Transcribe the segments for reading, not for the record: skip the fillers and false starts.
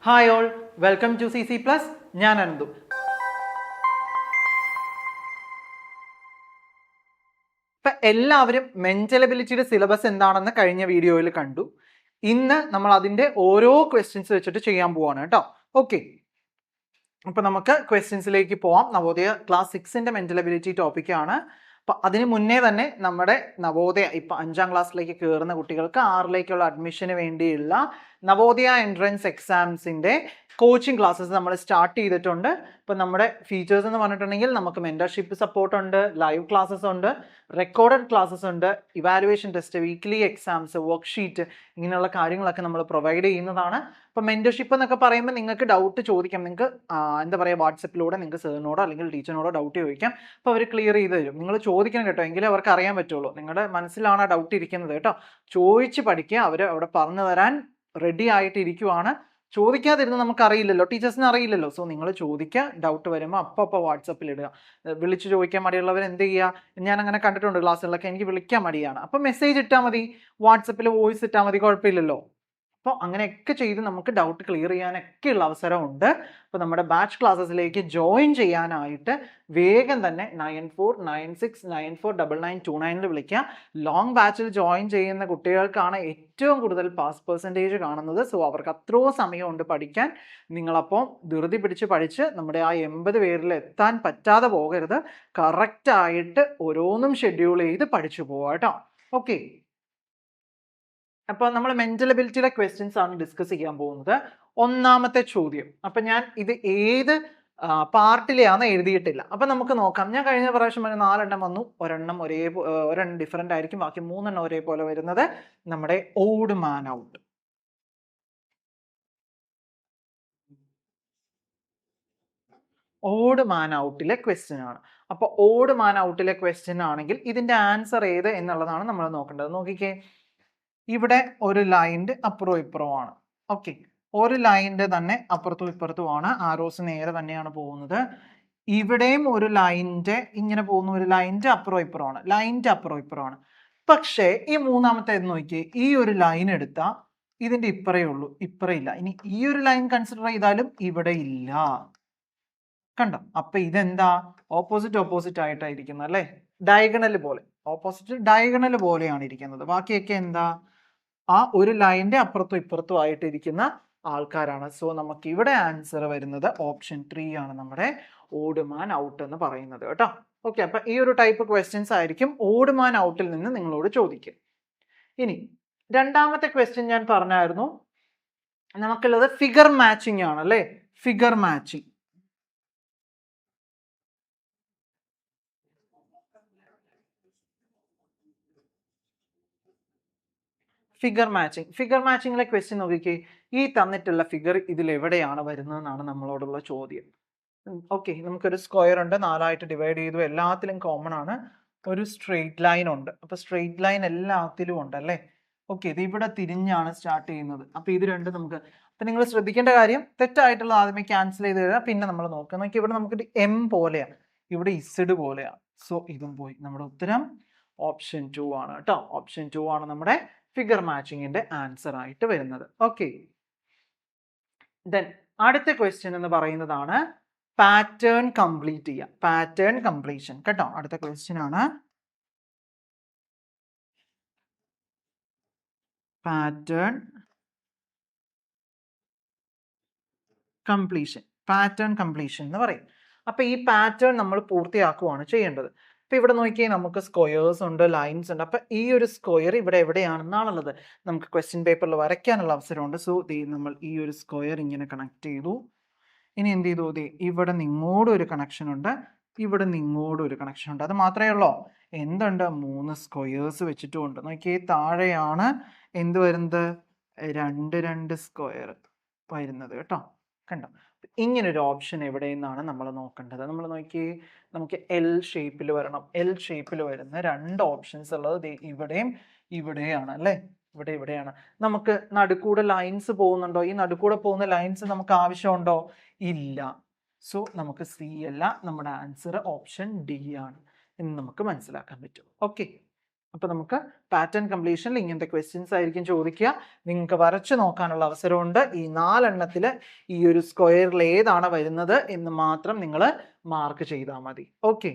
Hi all, welcome to CC plus. ഞാൻ അനന്തു. ഇപ്പം എല്ലാവരും മെന്റൽ എബിലിറ്റിയുടെ സിലബസ് എന്താണെന്ന് കഴിഞ്ഞ വീഡിയോയിൽ കണ്ടു. ഇന്ന് നമ്മൾ അതിൻ്റെ ഓരോ ക്വസ്റ്റ്യൻസ് വെച്ചിട്ട് ചെയ്യാൻ പോവാണ് കേട്ടോ. ഓക്കെ, അപ്പം നമുക്ക് ക്വസ്റ്റ്യൻസിലേക്ക് പോവാം. നവോദയ ക്ലാസ് 6ന്റെ മെന്റൽ എബിലിറ്റി ടോപ്പിക്കാണ്. അപ്പം അതിന് മുന്നേ തന്നെ നമ്മുടെ നവോദയ ഇപ്പം 5ാം ക്ലാസ്സിലേക്ക് കയറുന്ന കുട്ടികൾക്ക് 6ലേക്കുള്ള അഡ്മിഷന് വേണ്ടിയുള്ള നവോദയ എൻട്രൻസ് എക്സാംസിൻ്റെ കോച്ചിങ് ക്ലാസ്സസ് നമ്മൾ സ്റ്റാർട്ട് ചെയ്തിട്ടുണ്ട്. ഇപ്പം നമ്മുടെ ഫീച്ചേഴ്സ് എന്ന് പറഞ്ഞിട്ടുണ്ടെങ്കിൽ നമുക്ക് മെൻറ്റർഷിപ്പ് സപ്പോർട്ട് ഉണ്ട്, ലൈവ് ക്ലാസ്സസ് ഉണ്ട്, റെക്കോർഡഡ് ക്ലാസ്സസ് ഉണ്ട്, evaluation test, weekly exams, worksheet, ഇങ്ങനെയുള്ള കാര്യങ്ങളൊക്കെ നമ്മൾ പ്രൊവൈഡ് ചെയ്യുന്നതാണ്. ഇപ്പം മെൻറ്റർഷിപ്പ് എന്നൊക്കെ പറയുമ്പോൾ നിങ്ങൾക്ക് ഡൗട്ട് ചോദിക്കാം. നിങ്ങൾക്ക് എന്താ പറയുക, വാട്സപ്പിലൂടെ നിങ്ങൾക്ക് സാറിനോടോ അല്ലെങ്കിൽ ടീച്ചറിനോടോ ഡൗട്ട് ചോദിക്കാം. അപ്പോൾ അവർ ക്ലിയർ ചെയ്ത് തരും. നിങ്ങൾ ചോദിക്കണം കേട്ടോ, എങ്കിലേ അവർക്ക് അറിയാൻ പറ്റുള്ളൂ. നിങ്ങളുടെ മനസ്സിലാണ് ആ ഡൗട്ട് ഇരിക്കുന്നത് കേട്ടോ. ചോദിച്ച് പഠിക്കുക. അവർ അവിടെ പറഞ്ഞു തരാൻ റെഡി ആയിട്ട് ഇരിക്കുവാണ്. ചോദിക്കാതിരുന്ന് നമുക്കറിയില്ലല്ലോ, ടീച്ചേഴ്സിന് അറിയില്ലല്ലോ. സോ നിങ്ങൾ ചോദിക്കുക, ഡൗട്ട് വരുമ്പോൾ അപ്പോൾ വാട്സപ്പിൽ ഇടുക. വിളിച്ച് ചോദിക്കാൻ മടിയുള്ളവർ എന്ത് ചെയ്യുക, ഞാൻ അങ്ങനെ കണ്ടിട്ടുണ്ട് ക്ലാസ്സുകളിലൊക്കെ, എനിക്ക് വിളിക്കാൻ മടിയാണ്, അപ്പോൾ മെസ്സേജ് ഇട്ടാൽ മതി, വാട്സപ്പിൽ വോയിസ് ഇട്ടാൽ മതി, കുഴപ്പമില്ലല്ലോ. അപ്പോൾ അങ്ങനെയൊക്കെ ചെയ്ത് നമുക്ക് ഡൗട്ട് ക്ലിയർ ചെയ്യാനൊക്കെയുള്ള അവസരമുണ്ട്. അപ്പോൾ നമ്മുടെ ബാച്ച് ക്ലാസ്സസിലേക്ക് ജോയിൻ ചെയ്യാനായിട്ട് വേഗം തന്നെ 9496949929 വിളിക്കുക. ലോങ് ബാച്ചിൽ ജോയിൻ ചെയ്യുന്ന കുട്ടികൾക്കാണ് ഏറ്റവും കൂടുതൽ പാസ് പെർസെൻറ്റേജ് കാണുന്നത്. സോ അവർക്ക് അത്രയോ സമയമുണ്ട് പഠിക്കാൻ. നിങ്ങളപ്പോൾ ധൃതി പിടിച്ച് പഠിച്ച് നമ്മുടെ ആ 80 പേരിൽ എത്താൻ പറ്റാതെ പോകരുത്. കറക്റ്റായിട്ട് ഓരോന്നും ഷെഡ്യൂൾ ചെയ്ത് പഠിച്ചു പോവാം കേട്ടോ. ഓക്കെ, അപ്പോൾ നമ്മൾ മെന്റൽ എബിലിറ്റിയുടെ ക്വസ്റ്റ്യൻസ് ആണ് ഡിസ്കസ് ചെയ്യാൻ പോകുന്നത്. ഒന്നാമത്തെ ചോദ്യം, അപ്പം ഞാൻ ഇത് ഏത് പാർട്ടിലെയാണ് എഴുതിയിട്ടില്ല. അപ്പം നമുക്ക് നോക്കാം. ഞാൻ കഴിഞ്ഞ പ്രാവശ്യം 4 എണ്ണം വന്നു, ഒരെണ്ണം ഡിഫറെൻ്റ് ആയിരിക്കും, ബാക്കി 3 എണ്ണം ഒരേപോലെ വരുന്നത് നമ്മുടെ ഓഡ് മാൻ ഔട്ട്. ഓഡ് മാൻ ഔട്ടിലെ ക്വസ്റ്റ്യൻ ആണ്. അപ്പോൾ ഓഡ് മാൻ ഔട്ടിലെ ക്വസ്റ്റ്യൻ ആണെങ്കിൽ ഇതിൻ്റെ ആൻസർ ഏത് എന്നുള്ളതാണ് നമ്മൾ നോക്കേണ്ടത്. നോക്കിക്കേ, ഇവിടെ ഒരു ലൈൻ്റെ അപ്പുറവും ഇപ്പുറവുമാണ്. ഓക്കെ, ഒരു ലൈൻ്റെ തന്നെ അപ്പുറത്തും ഇപ്പുറത്തുമാണ്, ആരോസ് നേരെ തന്നെയാണ് പോകുന്നത്. ഇവിടെയും ഒരു ലൈൻ്റെ ഇങ്ങനെ പോകുന്ന ഒരു ലൈൻ്റെ അപ്പുറവും ഇപ്പുറമാണ്, ലൈൻ്റെ അപ്പുറവും ഇപ്പുറമാണ്. പക്ഷേ ഈ മൂന്നാമത്തേത് നോക്കിയേ, ഈ ഒരു ലൈൻ എടുത്താൽ ഇതിൻ്റെ ഇപ്പറേ ഉള്ളൂ, ഇപ്പറേ ഇല്ല. ഇനി ഈ ഒരു ലൈൻ കൺസിഡർ ചെയ്താലും ഇവിടെ ഇല്ല. കണ്ടോ? അപ്പൊ ഇതെന്താ, ഓപ്പോസിറ്റ് ആയിട്ടായിരിക്കുന്നത് അല്ലേ, ഡയഗണൽ പോലെ, ഓപ്പോസിറ്റ് ഡയഗണൽ പോലെയാണ് ഇരിക്കുന്നത്. ബാക്കിയൊക്കെ എന്താ, ആ ഒരു ലൈൻ്റെ അപ്പുറത്തും ഇപ്പുറത്തും ആയിട്ടിരിക്കുന്ന ആൾക്കാരാണ്. സോ നമുക്ക് ഇവിടെ ആൻസർ വരുന്നത് ഓപ്ഷൻ 3 ആണ്, നമ്മുടെ ഓഡ് മാൻ ഔട്ട് എന്ന് പറയുന്നത് കേട്ടോ. ഓക്കെ, അപ്പൊ ഈ ഒരു ടൈപ്പ് ക്വസ്റ്റ്യൻസ് ആയിരിക്കും ഓഡ് മാൻ ഔട്ടിൽ നിന്ന് നിങ്ങളോട് ചോദിക്കുക. ഇനി രണ്ടാമത്തെ ക്വസ്റ്റ്യൻ ഞാൻ പറഞ്ഞായിരുന്നു, നമുക്കുള്ളത് ഫിഗർ മാച്ചിങ് ആണ് അല്ലേ. ഫിഗർ മാച്ചിങ്, ഫിഗർ മാച്ചിങ്ങിലെ ക്വസ്റ്റ്യൻ നോക്കിക്കേ, ഈ തന്നിട്ടുള്ള ഫിഗർ ഇതിൽ എവിടെയാണ് വരുന്നതെന്നാണ് നമ്മളോടുള്ള ചോദ്യം. ഓക്കെ, നമുക്കൊരു സ്ക്വയർ ഉണ്ട്, 4ആയിട്ട് ഡിവൈഡ് ചെയ്തു, എല്ലാത്തിലും കോമൺ ആണ്. ഒരു സ്ട്രെയിറ്റ് ലൈൻ ഉണ്ട്, അപ്പോൾ സ്ട്രെയിറ്റ് ലൈൻ എല്ലാത്തിലും ഉണ്ട് അല്ലേ. ഓക്കെ, ഇത് ഇവിടെ തിരിഞ്ഞാണ് സ്റ്റാർട്ട് ചെയ്യുന്നത്. അപ്പോൾ ഇത് രണ്ടും നമുക്ക്, അപ്പം നിങ്ങൾ ശ്രദ്ധിക്കേണ്ട കാര്യം, തെറ്റായിട്ടുള്ള ആദ്യമേ ക്യാൻസൽ ചെയ്ത് തരാം, പിന്നെ നമ്മൾ നോക്കുക. നോക്കി, ഇവിടെ നമുക്കൊരു M പോലെയാണ്, ഇവിടെ Z പോലെയാണ്. സോ ഇതും പോയി. നമ്മുടെ ഉത്തരം ഓപ്ഷൻ 2 ആണ് കേട്ടോ. ഓപ്ഷൻ 2 ആണ് നമ്മുടെ ഫിഗർ മാച്ചിങ്ങിന്റെ ആൻസർ ആയിട്ട് വരുന്നത്. ഓക്കെ, ദെൻ അടുത്ത ക്വസ്റ്റ്യൻ എന്ന് പറയുന്നതാണ് പാറ്റേൺ കംപ്ലീറ്റ് ചെയ്യുക, പാറ്റേൺ കംപ്ലീഷൻ കേട്ടോ. അടുത്ത ക്വസ്റ്റ്യൻ ആണ് പാറ്റേൺ കംപ്ലീഷൻ. പാറ്റേൺ കംപ്ലീഷൻ എന്ന് പറയും. അപ്പൊ ഈ പാറ്റേൺ നമ്മൾ പൂർത്തിയാക്കുകയാണ് ചെയ്യേണ്ടത്. അപ്പൊ ഇവിടെ നോക്കിയാൽ നമുക്ക് സ്ക്വയേഴ്സ് ഉണ്ട്, ലൈൻസ് ഉണ്ട്. അപ്പൊ ഈ ഒരു സ്ക്വയർ ഇവിടെ എവിടെയാണെന്നാണുള്ളത്, നമുക്ക് ക്വസ്റ്റ്യൻ പേപ്പറിൽ വരയ്ക്കാനുള്ള അവസരമുണ്ട്. സോ നമ്മൾ ഈ ഒരു സ്ക്വയർ ഇങ്ങനെ കണക്ട് ചെയ്തു. ഇനി എന്ത് ചെയ്തു, ഇവിടെ നിങ്ങോടും ഒരു കണക്ഷൻ ഉണ്ട്, ഇവിടെ നിങ്ങോടും ഒരു കണക്ഷൻ ഉണ്ട്. അത് മാത്രമേ ഉള്ളൂ, എന്തുണ്ട്, 3 സ്ക്വയേഴ്സ് വെച്ചിട്ടുമുണ്ട്. നോക്കിയേ, താഴെയാണ് എന്ത് വരുന്നത്, 2 സ്ക്വയർ വരുന്നത് കേട്ടോ. കണ്ടോ, ഇങ്ങനൊരു ഓപ്ഷൻ എവിടെ നിന്നാണ് നമ്മൾ നോക്കേണ്ടത്. നമ്മൾ നോക്കിയേ, നമുക്ക് L ഷേപ്പിൽ വരണം. L ഷേപ്പിൽ വരുന്ന 2 ഓപ്ഷൻസ് ഉള്ളത് ഇവിടെയും ഇവിടെയാണ് അല്ലേ, ഇവിടെയാണ്. നമുക്ക് നടുക്കൂടെ ലൈൻസ് പോകുന്നുണ്ടോ, ഈ നടുക്കൂടെ പോകുന്ന ലൈൻസ് നമുക്ക് ആവശ്യമുണ്ടോ, ഇല്ല. സോ നമുക്ക് C അല്ല, നമ്മുടെ ആൻസർ ഓപ്ഷൻ D ആണ് എന്ന് നമുക്ക് മനസ്സിലാക്കാൻ പറ്റും. ഓക്കെ, അപ്പൊ നമുക്ക് പാറ്റേൺ കംപ്ലീഷനിൽ ഇങ്ങനത്തെ ക്വസ്റ്റ്യൻസ് ആയിരിക്കും ചോദിക്കുക. നിങ്ങൾക്ക് വരച്ചു നോക്കാനുള്ള അവസരമുണ്ട്. ഈ 4 എണ്ണത്തിൽ ഈ ഒരു സ്ക്വയറിൽ ഏതാണ് വരുന്നത് എന്ന് മാത്രം നിങ്ങൾ മാർക്ക് ചെയ്താൽ മതി. ഓക്കെ.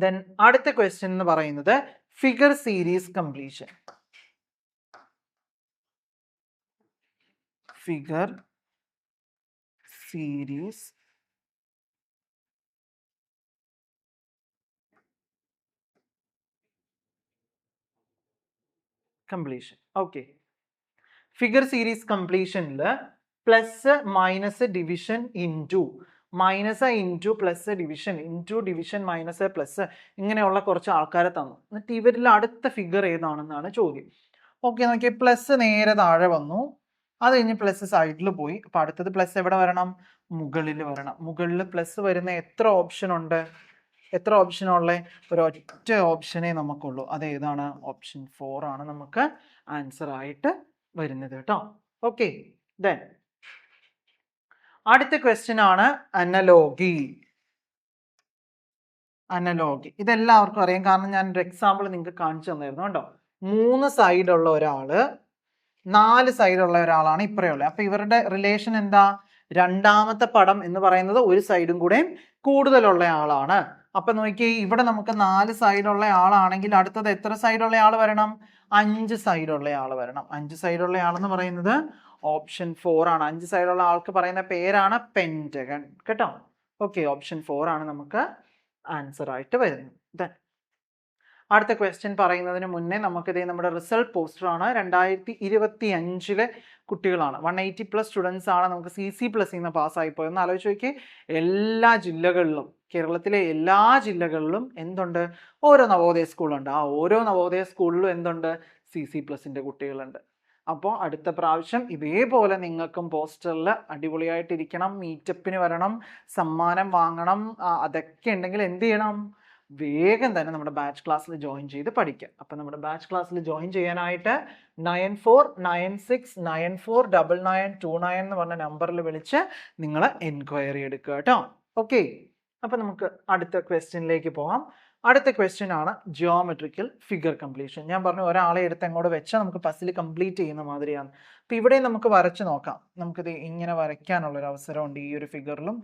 ദെൻ അടുത്ത ക്വസ്റ്റ്യൻ എന്ന് പറയുന്നത് figure series completion. Figure series completion. Okay. Figure series കംപ്ലീഷനിൽ plus minus division into minus into plus division into division minus plus ഇങ്ങനെയുള്ള കുറച്ച് ആൾക്കാരെ തന്നു. എന്നിട്ട് ഇവരിൽ അടുത്ത ഫിഗർ ഏതാണെന്നാണ് ചോദ്യം. ഓക്കെ, നോക്കിയാൽ പ്ലസ് നേരെ താഴെ വന്നു, അത് കഴിഞ്ഞ് പ്ലസ് സൈഡിൽ പോയി. അപ്പം അടുത്തത് പ്ലസ് എവിടെ വരണം? മുകളിൽ വരണം. മുകളിൽ പ്ലസ് വരുന്ന എത്ര ഓപ്ഷൻ ഉണ്ട്? എത്ര ഓപ്ഷനുള്ള? ഒരൊറ്റ ഓപ്ഷനേ നമുക്കുള്ളൂ. അത് ഏതാണ്? ഓപ്ഷൻ 4 ആണ് നമുക്ക് ആൻസർ ആയിട്ട് വരുന്നത് കേട്ടോ. ഓക്കെ. ദെൻ അടുത്ത ക്വസ്റ്റ്യൻ ആണ് അനലോഗി. അനലോഗി ഇതെല്ലാവർക്കും അറിയാം, കാരണം ഞാൻ ഒരു എക്സാമ്പിൾ നിങ്ങൾക്ക് കാണിച്ചു തന്നായിരുന്നു കേട്ടോ. 3 സൈഡുള്ള ഒരാള് 4 സൈഡുള്ള ഒരാളാണ് ഇപ്പറയുള്ളത്. അപ്പൊ ഇവരുടെ റിലേഷൻ എന്താ? രണ്ടാമത്തെ പടം എന്ന് പറയുന്നത് ഒരു സൈഡും കൂടെ കൂടുതലുള്ള ആളാണ്. അപ്പൊ നോക്കി, ഇവിടെ നമുക്ക് 4 സൈഡുള്ള ആളാണെങ്കിൽ അടുത്തത് എത്ര സൈഡുള്ള ആൾ വരണം? 5 സൈഡുള്ള ആൾ വരണം. 5 സൈഡുള്ള ആളെന്ന് പറയുന്നത് ഓപ്ഷൻ 4 ആണ്. 5 സൈഡുള്ള ആൾക്ക് പറയുന്ന പേരാണ് പെന്റഗൺ കേട്ടോ. ഓക്കെ, ഓപ്ഷൻ 4 ആണ് നമുക്ക് ആൻസർ ആയിട്ട് വരുന്നത്. അടുത്ത ക്വസ്റ്റ്യൻ പറയുന്നതിന് മുന്നേ നമുക്കിതേ നമ്മുടെ റിസൾട്ട് പോസ്റ്റർ ആണ്. 2025 കുട്ടികളാണ്. 180+ സ്റ്റുഡൻസ് ആണ് നമുക്ക് CC+ നിന്ന് പാസ്സായി പോയെന്ന് ആലോചിച്ച് നോക്കി. എല്ലാ ജില്ലകളിലും, കേരളത്തിലെ എല്ലാ ജില്ലകളിലും എന്തുണ്ട്? ഓരോ നവോദയ സ്കൂളുണ്ട്. ആ ഓരോ നവോദയ സ്കൂളിലും എന്തുണ്ട്? CC+ന്റെ കുട്ടികളുണ്ട്. അപ്പോൾ അടുത്ത പ്രാവശ്യം ഇതേപോലെ നിങ്ങൾക്കും പോസ്റ്ററിൽ അടിപൊളിയായിട്ടിരിക്കണം, മീറ്റപ്പിന് വരണം, സമ്മാനം വാങ്ങണം. അതൊക്കെ ഉണ്ടെങ്കിൽ എന്ത് ചെയ്യണം? വേഗം തന്നെ നമ്മുടെ ബാച്ച് ക്ലാസ്സിൽ ജോയിൻ ചെയ്ത് പഠിക്കുക. അപ്പം നമ്മുടെ ബാച്ച് ക്ലാസ്സിൽ ജോയിൻ ചെയ്യാനായിട്ട് 9496949929 എന്ന് പറഞ്ഞ നമ്പറിൽ വിളിച്ച് നിങ്ങൾ എൻക്വയറി എടുക്കുക കേട്ടോ. ഓക്കെ. അപ്പം നമുക്ക് അടുത്ത ക്വസ്റ്റ്യനിലേക്ക് പോകാം. അടുത്ത ക്വസ്റ്റ്യൻ ആണ് ജിയോമെട്രിക്കൽ ഫിഗർ കംപ്ലീഷൻ. ഞാൻ പറഞ്ഞു ഒരാളെ എടുത്ത് അങ്ങോട്ട് വെച്ചാൽ നമുക്ക് പസിൽ കംപ്ലീറ്റ് ചെയ്യുന്ന മാതിരിയാണ്. അപ്പം ഇവിടെ നമുക്ക് വരച്ച് നോക്കാം. നമുക്കിത് ഇങ്ങനെ വരയ്ക്കാനുള്ളൊരു അവസരമുണ്ട്. ഈ ഒരു ഫിഗറിലും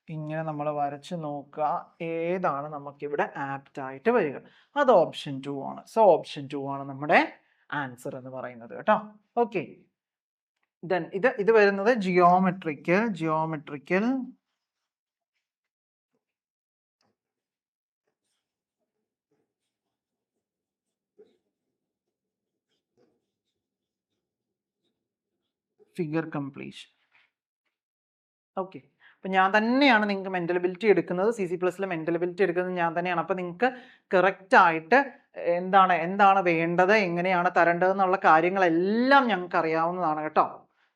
ഇങ്ങനെ നമ്മൾ വരച്ച് നോക്കുക, ഏതാണ് നമുക്കിവിടെ ആപ്റ്റ് ആയിട്ട് വരിക. അത് ഓപ്ഷൻ 2 ആണ്. സോ ഓപ്ഷൻ 2 ആണ് നമ്മുടെ ആൻസർ എന്ന് പറയുന്നത് കേട്ടോ. ഓക്കെ. ദെൻ ഇത് വരുന്നത് ജിയോമെട്രിക്കൽ ഫിഗർ കംപ്ലീഷൻ. ഓക്കെ. അപ്പം ഞാൻ തന്നെയാണ് നിങ്ങൾക്ക് മെൻ്റൽ എബിലിറ്റി എടുക്കുന്നത്. CC+ൽ മെൻ്റൽ എബിലിറ്റി എടുക്കുന്നത് ഞാൻ തന്നെയാണ്. അപ്പം നിങ്ങൾക്ക് കറക്റ്റായിട്ട് എന്താണ് വേണ്ടത്, എങ്ങനെയാണ് തരേണ്ടത് എന്നുള്ള കാര്യങ്ങളെല്ലാം ഞങ്ങൾക്ക് അറിയാവുന്നതാണ് കേട്ടോ.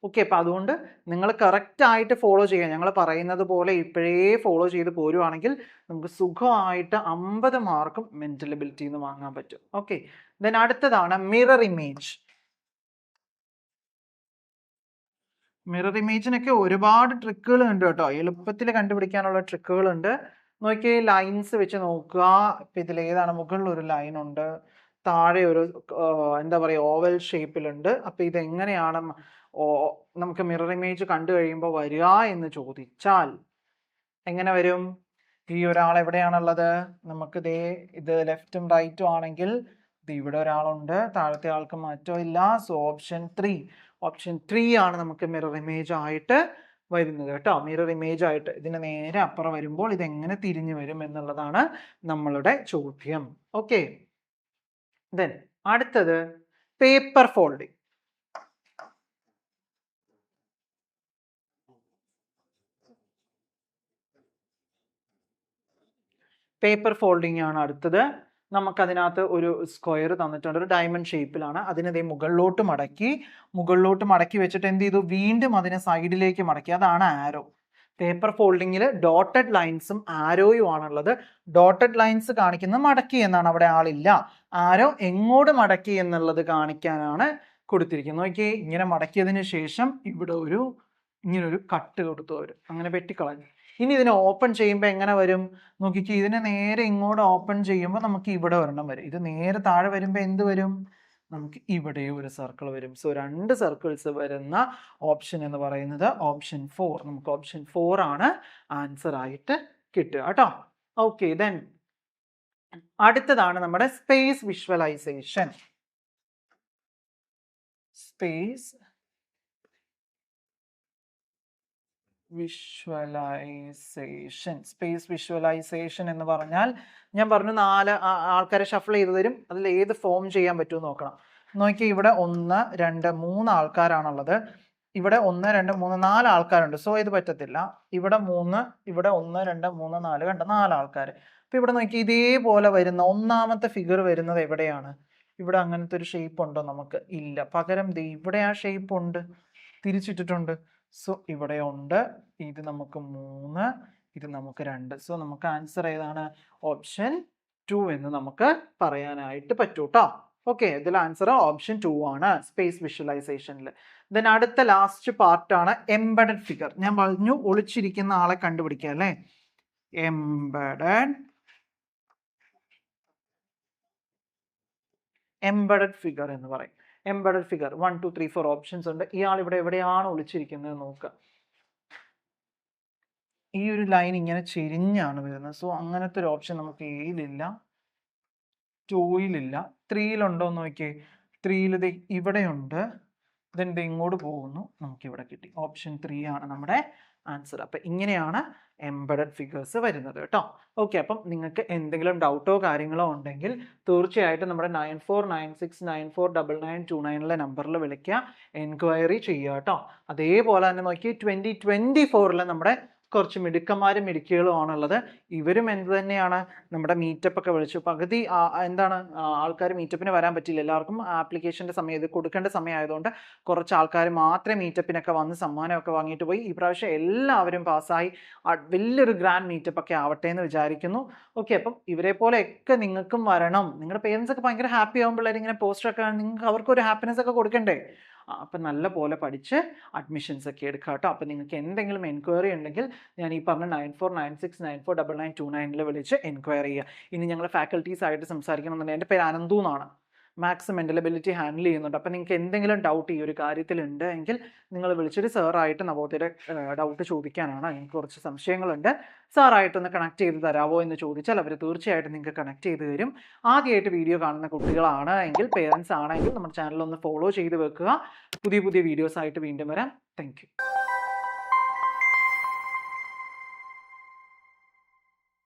ഓക്കെ. അപ്പം അതുകൊണ്ട് നിങ്ങൾ കറക്റ്റായിട്ട് ഫോളോ ചെയ്യുക. ഞങ്ങൾ പറയുന്നത് പോലെ ഇപ്പോഴേ ഫോളോ ചെയ്ത് പോരുവാണെങ്കിൽ നമുക്ക് സുഖമായിട്ട് 50 മാർക്കും മെൻ്റൽ എബിലിറ്റിയിൽ നിന്ന് വാങ്ങാൻ പറ്റും. ഓക്കെ. ദെൻ അടുത്തതാണ് മിറർ ഇമേജ്. മിറർ ഇമേജിനൊക്കെ ഒരുപാട് ട്രിക്കുകൾ ഉണ്ട് കേട്ടോ. എളുപ്പത്തിൽ കണ്ടുപിടിക്കാനുള്ള ട്രിക്കുകളുണ്ട്. നോക്കി ലൈൻസ് വെച്ച് നോക്കുക. ഇപ്പം ഇതിൽ ഏതാണ്? മുകളിൽ ഒരു ലൈൻ ഉണ്ട്, താഴെ ഒരു എന്താ പറയുക ഓവൽ ഷേപ്പിലുണ്ട്. അപ്പം ഇതെങ്ങനെയാണ് നമുക്ക് മിറർ ഇമേജ് കണ്ടു കഴിയുമ്പോൾ വരിക എന്ന് ചോദിച്ചാൽ എങ്ങനെ വരും? ഈ ഒരാൾ എവിടെയാണുള്ളത്? നമുക്ക് ഇത് ലെഫ്റ്റും റൈറ്റും ആണെങ്കിൽ ഇവിടെ ഒരാളുണ്ട്, താഴത്തെ ആൾക്ക് മാറ്റമില്ല. സോ ഓപ്ഷൻ 3 ആണ് നമുക്ക് മിറർ ഇമേജ് ആയിട്ട് വരുന്നത് കേട്ടോ. മിറർ ഇമേജ് ആയിട്ട് ഇതിന് നേരെ അപ്പുറം വരുമ്പോൾ ഇതെങ്ങനെ തിരിഞ്ഞു വരും എന്നുള്ളതാണ് നമ്മളുടെ ചോദ്യം. ഓക്കെ. ദെൻ അടുത്തത് പേപ്പർ ഫോൾഡിങ്. പേപ്പർ ഫോൾഡിങ് ആണ് അടുത്തത്. നമുക്കതിനകത്ത് ഒരു സ്ക്വയർ തന്നിട്ടുണ്ട്, ഒരു ഡയമണ്ട് ഷേപ്പിലാണ്. അതിനെ മുകളിലോട്ട് മടക്കി വെച്ചിട്ട് എന്ത് ചെയ്തു? വീണ്ടും അതിനെ സൈഡിലേക്ക് മടക്കി. അതാണ് ആരോ. പേപ്പർ ഫോൾഡിങ്ങിൽ ഡോട്ടഡ് ലൈൻസും ആരോയും ആണുള്ളത്. ഡോട്ടഡ് ലൈൻസ് കാണിക്കുന്നത് മടക്കി എന്നാണ്, അവിടെ ആളില്ല. ആരോ എങ്ങോട്ട് മടക്കി എന്നുള്ളത് കാണിക്കാനാണ് കൊടുത്തിരിക്കുന്നത്. നോക്കി, ഇങ്ങനെ മടക്കിയതിന് ശേഷം ഇവിടെ ഇങ്ങനൊരു കട്ട് കൊടുത്തു അവർ, അങ്ങനെ വെട്ടിക്കളഞ്ഞു. ഇനി ഇതിനെ ഓപ്പൺ ചെയ്യുമ്പോൾ എങ്ങനെ വരും നോക്കിക്കേ, ഇതിനെ നേരെ ഇങ്ങോട്ട് ഓപ്പൺ ചെയ്യുമ്പോൾ നമുക്ക് ഇവിടെ ഒരെണ്ണം വരും. ഇത് നേരെ താഴെ വരുമ്പോൾ എന്ത് വരും, നമുക്ക് ഇവിടെ ഒരു സർക്കിൾ വരും. സോ 2 സർക്കിൾസ് വരുന്ന ഓപ്ഷൻ എന്ന് പറയുന്നത് ഓപ്ഷൻ 4. നമുക്ക് ഓപ്ഷൻ 4 ആണ് ആൻസർ ആയിട്ട് കിട്ടുക കേട്ടോ. ഓക്കെ, ദെൻ അടുത്തതാണ് നമ്മുടെ സ്പേസ് വിഷ്വലൈസേഷൻ. സ്പേസ് വിഷ്വലൈസേഷൻ എന്ന് പറഞ്ഞാൽ ഞാൻ പറഞ്ഞു 4 ആൾക്കാരെ ഷഫിൾ ചെയ്ത് തരും. അതിൽ ഏത് ഫോം ചെയ്യാൻ പറ്റുമെന്ന് നോക്കണം. നോക്കി, ഇവിടെ 1 2 3 ആൾക്കാരാണുള്ളത്. ഇവിടെ 1 2 3 4 ആൾക്കാരുണ്ട്. സോ ഇത് പറ്റത്തില്ല. ഇവിടെ 3, ഇവിടെ 1 2 3 4 കണ്ട 4 ആൾക്കാർ. അപ്പൊ ഇവിടെ നോക്കി, ഇതേപോലെ വരുന്ന ഒന്നാമത്തെ ഫിഗർ വരുന്നത് എവിടെയാണ്? ഇവിടെ അങ്ങനത്തെ ഒരു ഷേപ്പ് ഉണ്ടോ? നമുക്ക് ഇല്ല. പകരം ഇവിടെ ആ ഷേപ്പ് ഉണ്ട്, തിരിച്ചിട്ടിട്ടുണ്ട്. സോ ഇവിടെ ഉണ്ട്. ഇത് നമുക്ക് 3, ഇത് നമുക്ക് 2. സോ നമുക്ക് ആൻസർ ഏതാണ്? ഓപ്ഷൻ 2 എന്ന് നമുക്ക് പറയാനായിട്ട് പറ്റൂ കേട്ടോ. ഓക്കെ, ഇതിൽ ആൻസർ ഓപ്ഷൻ 2 ആണ് സ്പേസ് വിഷ്വലൈസേഷനിൽ. ദെൻ അടുത്ത ലാസ്റ്റ് പാർട്ടാണ് എംബഡഡ് ഫിഗർ. ഞാൻ പറഞ്ഞു ഒളിച്ചിരിക്കുന്ന ആളെ കണ്ടുപിടിക്കുക അല്ലേ. എംബഡഡ് ഫിഗർ എന്ന് പറയും. എംബഡഡ് ഫിഗർ 1 2 3 4 ഓപ്ഷൻസ് ഉണ്ട്. ഇയാൾ ഇവിടെ എവിടെയാണ് ഒളിച്ചിരിക്കുന്നത് നോക്കുക. ഈ ഒരു ലൈൻ ഇങ്ങനെ ചെരിഞ്ഞാണ് വരുന്നത്. സോ അങ്ങനത്തെ ഒരു ഓപ്ഷൻ നമുക്ക് എയിലില്ല, 2-യിലില്ല. 3-യിലുണ്ടോ എന്ന് നോക്കിയേ. 3-യിൽ ഇത് ഇവിടെയുണ്ട്. ദെൻ ഇത് ഇങ്ങോട്ട് പോകുന്നു. നമുക്ക് ഇവിടെ കിട്ടി. ഓപ്ഷൻ 3 ആണ് നമ്മുടെ ആൻസർ. അപ്പം ഇങ്ങനെയാണ് എംബഡഡ് ഫിഗേഴ്സ് വരുന്നത് കേട്ടോ. ഓക്കെ, അപ്പം നിങ്ങൾക്ക് എന്തെങ്കിലും ഡൗട്ടോ കാര്യങ്ങളോ ഉണ്ടെങ്കിൽ തീർച്ചയായിട്ടും നമ്മുടെ 9496949929 നമ്പറിൽ വിളിക്കുക, എൻക്വയറി ചെയ്യുക കേട്ടോ. അതേപോലെ തന്നെ നോക്കി 2024 നമ്മുടെ കുറച്ച് മിടുക്കന്മാരും മിടുക്കികളും ആണുള്ളത്. ഇവരും എന്ത് തന്നെയാണ്, നമ്മുടെ മീറ്റപ്പ് ഒക്കെ വിളിച്ചു. പകുതി എന്താണ് ആൾക്കാർ മീറ്റപ്പിന് വരാൻ പറ്റില്ല. എല്ലാവർക്കും ആപ്ലിക്കേഷൻ്റെ സമയം ഇത് കൊടുക്കേണ്ട സമയമായതുകൊണ്ട് കുറച്ച് ആൾക്കാർ മാത്രമേ മീറ്റപ്പിനൊക്കെ വന്ന് സമ്മാനമൊക്കെ വാങ്ങിയിട്ട് പോയി. ഈ പ്രാവശ്യം എല്ലാവരും പാസ്സായി വലിയൊരു ഗ്രാൻഡ് മീറ്റപ്പ് ഒക്കെ ആവട്ടെ എന്ന് വിചാരിക്കുന്നു. ഓക്കെ, അപ്പം ഇവരെ പോലെയൊക്കെ നിങ്ങൾക്കും വരണം. നിങ്ങളുടെ പേരൻസ് ഒക്കെ ഭയങ്കര ഹാപ്പി ആകുമ്പോൾ ഇങ്ങനെ പോസ്റ്ററൊക്കെ നിങ്ങൾക്ക് അവർക്കൊരു ഹാപ്പിനെസ് ഒക്കെ കൊടുക്കണ്ടേ. അപ്പം നല്ല പോലെ പഠിച്ച് അഡ്മിഷൻസ് ഒക്കെ എടുക്കുക കേട്ടോ. അപ്പം നിങ്ങൾക്ക് എന്തെങ്കിലും എൻക്വയറി ഉണ്ടെങ്കിൽ ഞാൻ ഈ പറഞ്ഞ 9496949929 വിളിച്ച് എൻക്വയറി ചെയ്യുക. ഇനി ഞങ്ങൾ ഫാക്കൽറ്റീസ് ആയിട്ട് സംസാരിക്കണമെന്നുണ്ടെങ്കിൽ എൻ്റെ പേര് അനന്തു എന്നാണ്. മാത്സ് മെൻ്റൽ എബിലിറ്റി ഹാൻഡിൽ ചെയ്യുന്നുണ്ട്. അപ്പം നിങ്ങൾക്ക് എന്തെങ്കിലും ഡൗട്ട് ഈ ഒരു കാര്യത്തിലുണ്ട് എങ്കിൽ നിങ്ങൾ വിളിച്ചിട്ട് സാറായിട്ട് നവോദയയുടെ ഡൗട്ട് ചോദിക്കാനാണ്. എനിക്ക് കുറച്ച് സംശയങ്ങളുണ്ട്, സാറായിട്ടൊന്ന് കണക്ട് ചെയ്ത് തരാമോ എന്ന് ചോദിച്ചാൽ അവർ തീർച്ചയായിട്ടും നിങ്ങൾക്ക് കണക്ട് ചെയ്ത് തരും. ആദ്യമായിട്ട് വീഡിയോ കാണുന്ന കുട്ടികളാണ് എങ്കിൽ, പേരൻസ് ആണെങ്കിൽ നമ്മുടെ ചാനൽ ഒന്ന് ഫോളോ ചെയ്ത് വെക്കുക. പുതിയ വീഡിയോസ് ആയിട്ട് വീണ്ടും വരാം. Thank you.